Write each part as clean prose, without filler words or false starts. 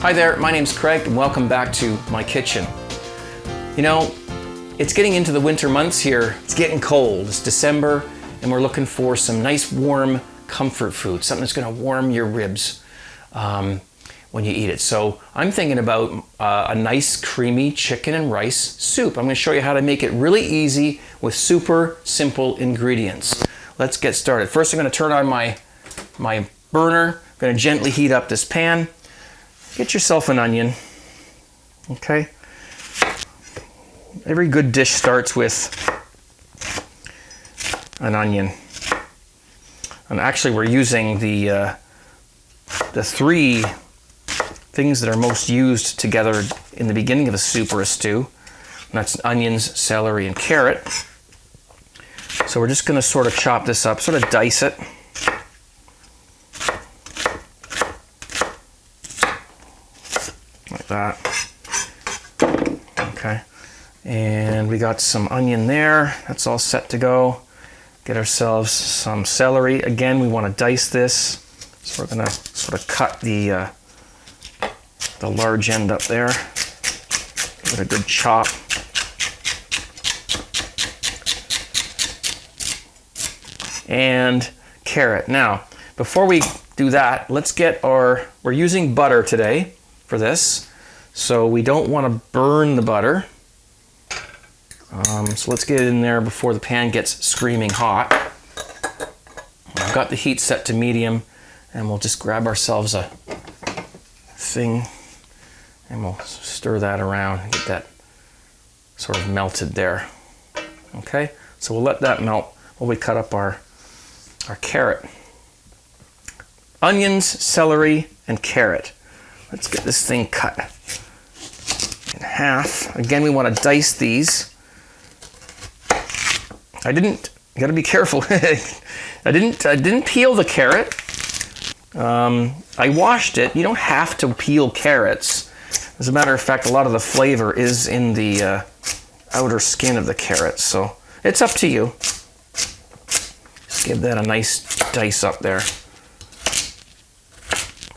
Hi there, my name's Craig and welcome back to my kitchen. You know, it's getting into the winter months here. It's getting cold. It's December and we're looking for some nice warm comfort food, something that's going to warm your ribs when you eat it. So I'm thinking about a nice creamy chicken and rice soup. I'm going to show you how to make it really easy with super simple ingredients. Let's get started. First I'm going to turn on my burner. I'm going to gently heat up this pan. Get yourself an onion, okay? Every good dish starts with an onion. And actually we're using the three things that are most used together in the beginning of a soup or a stew. And that's onions, celery, and carrot. So we're just gonna sort of chop this up, sort of dice it. Like that. Okay. And we got some onion there. That's all set to go. Get ourselves some celery. Again, we want to dice this. So we're going to sort of cut the large end up there. Give it a good chop. And carrot. Now, before we do that, let's get we're using butter today for this. So we don't want to burn the butter. So let's get it in there before the pan gets screaming hot. I've got the heat set to medium and we'll just grab ourselves a thing and we'll stir that around and get that sort of melted there. Okay, so we'll let that melt while we cut up our carrot. Onions, celery, and carrot. Let's get this thing cut in half. Again, we want to dice these. You gotta be careful. I didn't peel the carrot. I washed it. You don't have to peel carrots. As a matter of fact, a lot of the flavor is in the outer skin of the carrot, so it's up to you. Just give that a nice dice up there.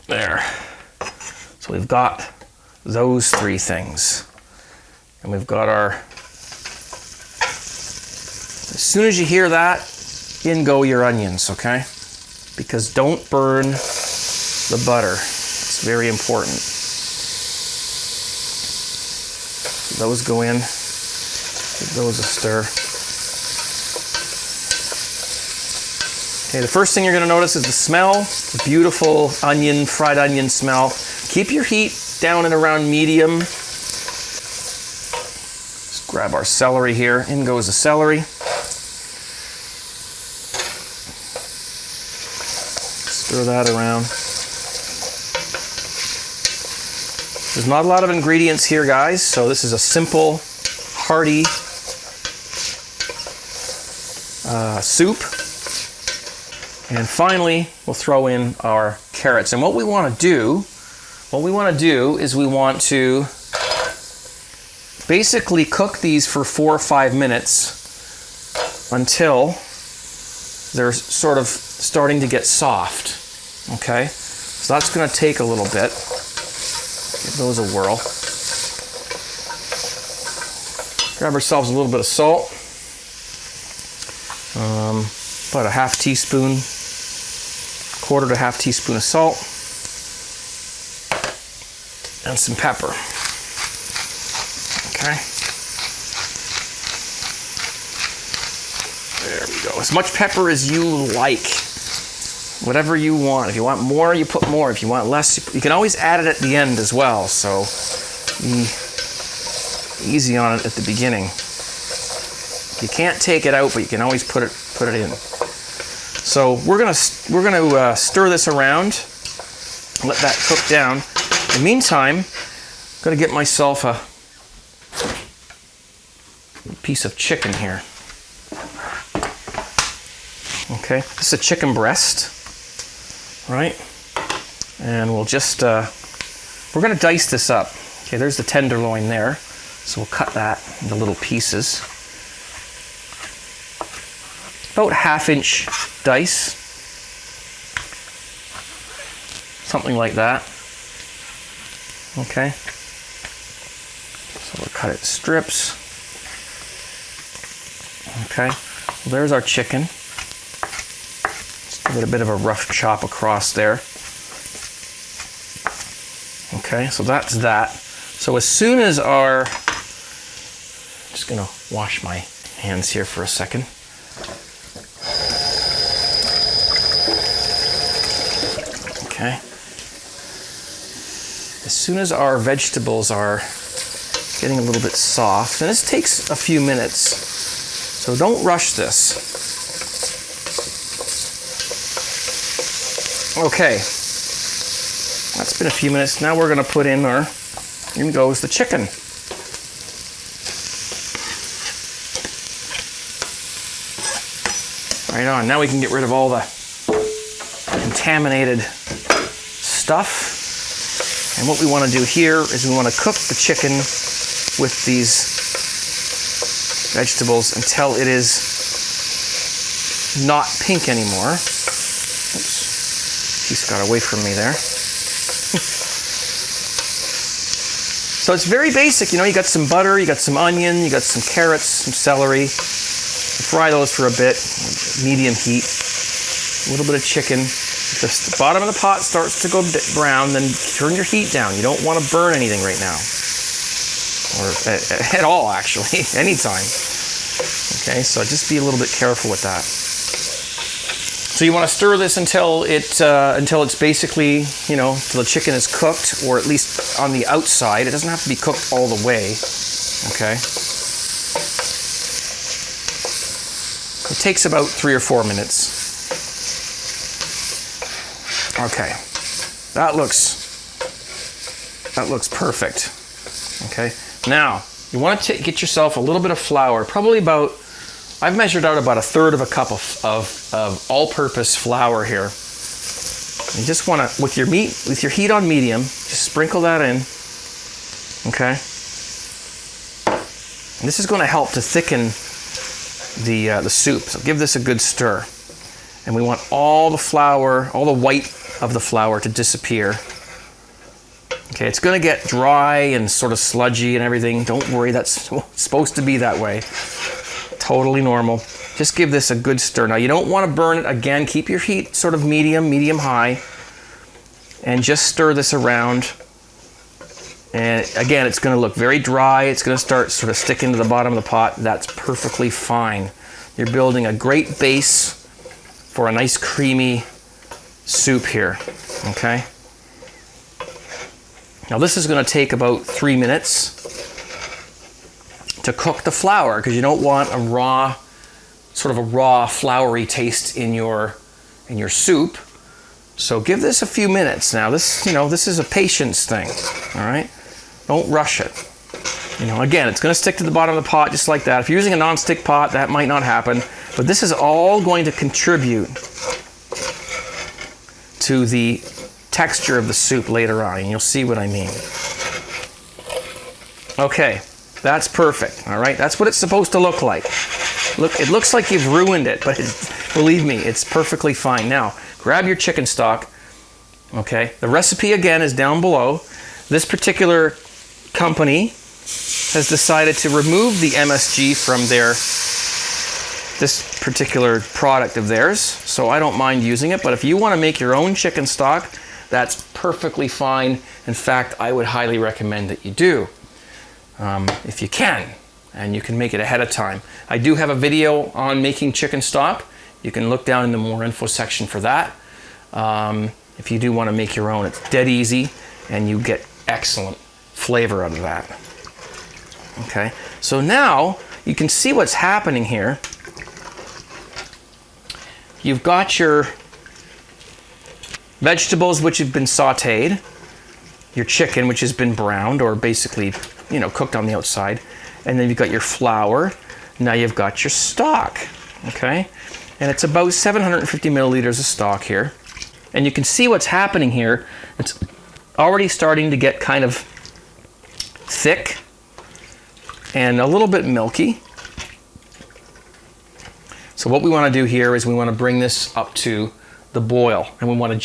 There. So we've got those three things. And we've got our... As soon as you hear that, in go your onions, okay? Because don't burn the butter. It's very important. So those go in. Give those a stir. Okay, the first thing you're going to notice is the smell, the beautiful fried onion smell. Keep your heat down and around medium. Just grab our celery here. In goes the celery. Stir that around. There's not a lot of ingredients here, guys, so this is a simple, hearty soup. And finally, we'll throw in our carrots. And what we want to do is we want to basically cook these for 4 or 5 minutes until they're sort of starting to get soft. Okay? So that's going to take a little bit. Give those a whirl. Grab ourselves a little bit of salt. About a half teaspoon, quarter to half teaspoon of salt, and some pepper. Okay. There we go. As much pepper as you like. Whatever you want. If you want more, you put more. If you want less, you can always add it at the end as well. So be easy on it at the beginning. You can't take it out, but you can always put it in. So we're gonna stir this around, let that cook down. In the meantime, I'm gonna get myself a piece of chicken here. Okay, this is a chicken breast, right? And we'll just we're gonna dice this up. Okay, there's the tenderloin there, so we'll cut that into little pieces. About 1/2 inch dice, something like that. Okay. So we'll cut it strips. Okay. Well, there's our chicken. Just give it a bit of a rough chop across there. Okay, so that's that. So as soon as our, just gonna wash my hands here for a second. Okay. As soon as our vegetables are getting a little bit soft, and this takes a few minutes, so don't rush this. Okay. That's been a few minutes. Now we're going to put in our, in goes the chicken. Right on. Now we can get rid of all the contaminated stuff. And what we want to do here is we want to cook the chicken with these vegetables until it is not pink anymore. Oops. Piece got away from me there. So it's very basic, you know, you got some butter, you got some onion, you got some carrots, some celery. Fry those for a bit, medium heat. A little bit of chicken. If the bottom of the pot starts to go brown, then turn your heat down. You don't want to burn anything right now. Or at all, actually, anytime. Okay, so just be a little bit careful with that. So you want to stir this until it's basically, you know, till the chicken is cooked, or at least on the outside. It doesn't have to be cooked all the way. Okay. It takes about 3 or 4 minutes. Okay. That looks perfect. Okay. Now you want to get yourself a little bit of flour, probably about. I've measured out about 1/3 of a cup of all-purpose flour here. You just want to, with your heat on medium, just sprinkle that in. Okay. And this is going to help to thicken the soup. So give this a good stir. And we want all the flour, all the white of the flour to disappear. Okay, it's going to get dry and sort of sludgy and everything. Don't worry, that's supposed to be that way. Totally normal. Just give this a good stir. Now you don't want to burn it. Again, keep your heat sort of medium high, and just stir this around. And again, it's going to look very dry. It's going to start sort of sticking to the bottom of the pot. That's perfectly fine. You're building a great base for a nice creamy soup here. Okay. Now this is going to take about 3 minutes to cook the flour, because you don't want a raw, sort of a raw floury taste in your soup. So give this a few minutes. Now this, you know, this is a patience thing. All right, don't rush it. You know, again, it's going to stick to the bottom of the pot just like that. If you're using a non-stick pot, that might not happen, but this is all going to contribute to the texture of the soup later on, and you'll see what I mean. Okay. That's perfect, all right? That's what it's supposed to look like. Look, it looks like you've ruined it, but believe me, it's perfectly fine. Now, grab your chicken stock, okay? The recipe, again, is down below. This particular company has decided to remove the MSG from this particular product of theirs, so I don't mind using it, but if you want to make your own chicken stock, that's perfectly fine. In fact, I would highly recommend that you do. If you can, and you can make it ahead of time. I do have a video on making chicken stock. You can look down in the more info section for that. If you do want to make your own, it's dead easy, and you get excellent flavor out of that. Okay, so now you can see what's happening here. You've got your vegetables, which have been sautéed, your chicken, which has been browned, or basically, you know, cooked on the outside, and then you've got your flour. Now you've got your stock, okay? And it's about 750 milliliters of stock here. And you can see what's happening here. It's already starting to get kind of thick and a little bit milky. So what we want to do here is we want to bring this up to the boil, and we want to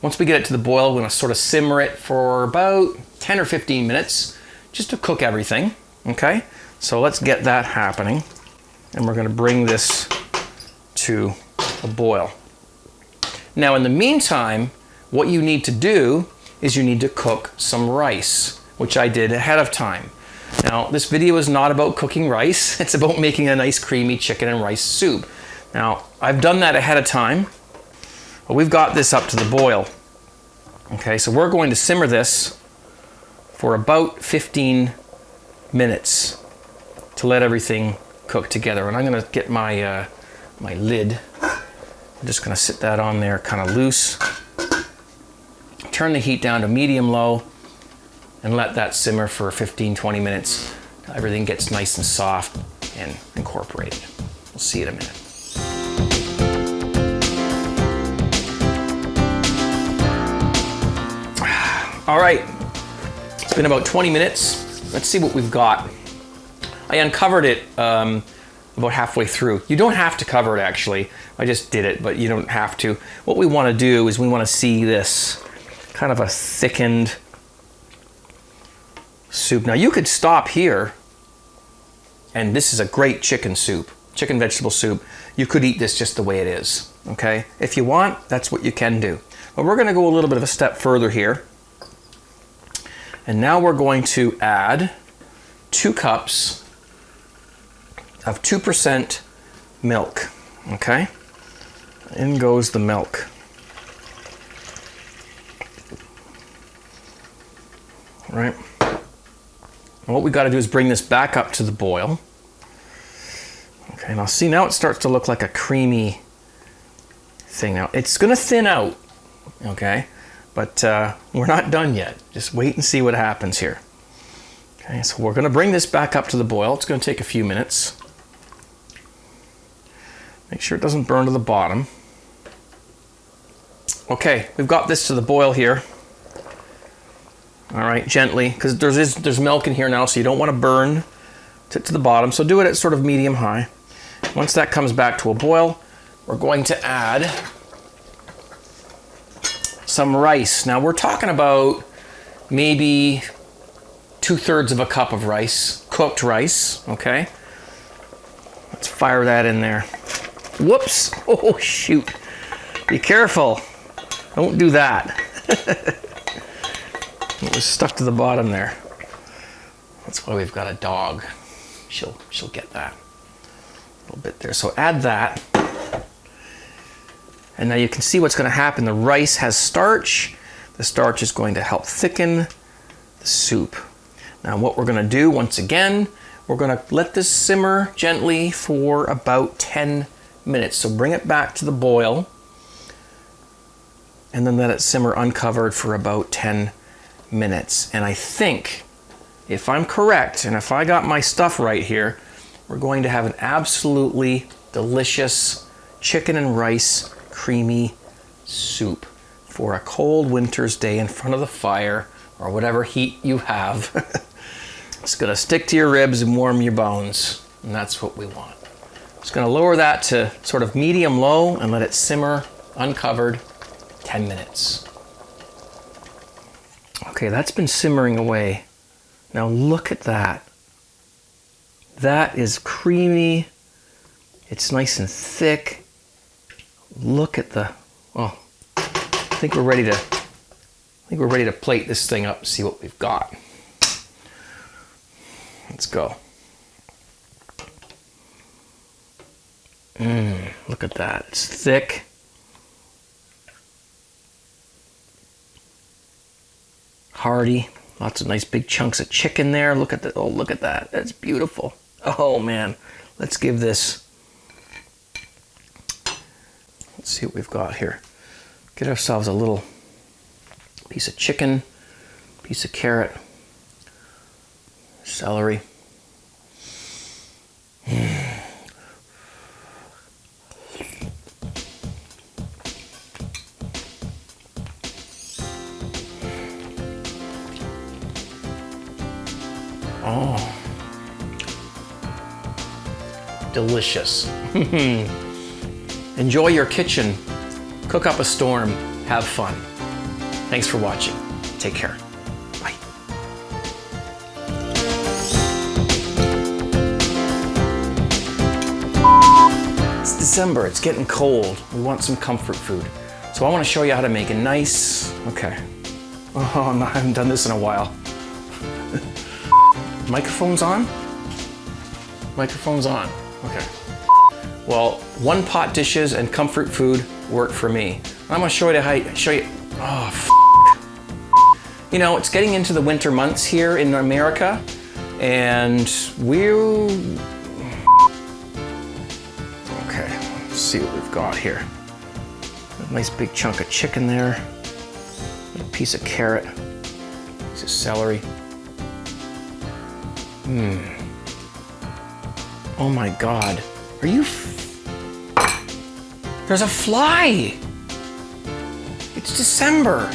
Once we get it to the boil, we're gonna sort of simmer it for about 10 or 15 minutes just to cook everything, okay? So let's get that happening. And we're gonna bring this to a boil. Now in the meantime, what you need to do is you need to cook some rice, which I did ahead of time. Now this video is not about cooking rice, it's about making a nice creamy chicken and rice soup. Now I've done that ahead of time, but we've got this up to the boil. Okay, so we're going to simmer this for about 15 minutes to let everything cook together. And I'm gonna get my my lid. I'm just gonna sit that on there kind of loose. Turn the heat down to medium-low and let that simmer for 15-20 minutes till everything gets nice and soft and incorporated. We'll see you in a minute. All right, it's been about 20 minutes. Let's see what we've got. I uncovered it about halfway through. You don't have to cover it actually. I just did it, but you don't have to. What we want to do is we want to see this kind of a thickened soup. Now you could stop here, and this is a great chicken soup, chicken vegetable soup. You could eat this just the way it is, okay? If you want, that's what you can do. But we're gonna go a little bit of a step further here. And now we're going to add 2 cups of 2% milk, okay? In goes the milk. Right? And what we got to do is bring this back up to the boil. Okay, now see, now it starts to look like a creamy thing. Now it's going to thin out, okay? But we're not done yet. Just wait and see what happens here. Okay, so we're going to bring this back up to the boil. It's going to take a few minutes. Make sure it doesn't burn to the bottom. Okay, we've got this to the boil here. All right, gently, because there's milk in here now, so you don't want to burn to the bottom. So do it at sort of medium-high. Once that comes back to a boil, we're going to add some rice. Now we're talking about maybe 2/3 of a cup of rice, cooked rice, okay? Let's fire that in there. Whoops, oh shoot. Be careful, don't do that. It was stuck to the bottom there. That's why we've got a dog. She'll get that. A little bit there, so add that. And now you can see what's going to happen. The rice has starch. The starch is going to help thicken the soup. Now what we're going to do, once again, we're going to let this simmer gently for about 10 minutes. So bring it back to the boil and then let it simmer uncovered for about 10 minutes. And I think, if I'm correct, and if I got my stuff right here, we're going to have an absolutely delicious chicken and rice creamy soup for a cold winter's day in front of the fire or whatever heat you have. It's gonna stick to your ribs and warm your bones, and that's what we want. Just gonna lower that to sort of medium-low and let it simmer uncovered 10 minutes. Okay, that's been simmering away. Now look at that. That is creamy. It's nice and thick. Look at the, well, I think we're ready to plate this thing up and see what we've got. Let's go. Look at that. It's thick. Hearty. Lots of nice big chunks of chicken there. Look at that. Oh, look at that. That's beautiful. Oh man. Let's give this, let's see what we've got here. Get ourselves a little piece of chicken, piece of carrot, celery. Oh, delicious. Enjoy your kitchen. Cook up a storm. Have fun. Thanks for watching. Take care. Bye. It's December, it's getting cold. We want some comfort food. So I want to show you how to make a nice, okay. Oh, no, I haven't done this in a while. Microphone's on? Microphone's on, okay. Well, one pot dishes and comfort food work for me. I'm gonna show you how, You know, it's getting into the winter months here in America, and okay, let's see what we've got here. A nice big chunk of chicken there, a piece of carrot, piece of celery. Oh my God, are you? There's a fly. It's December.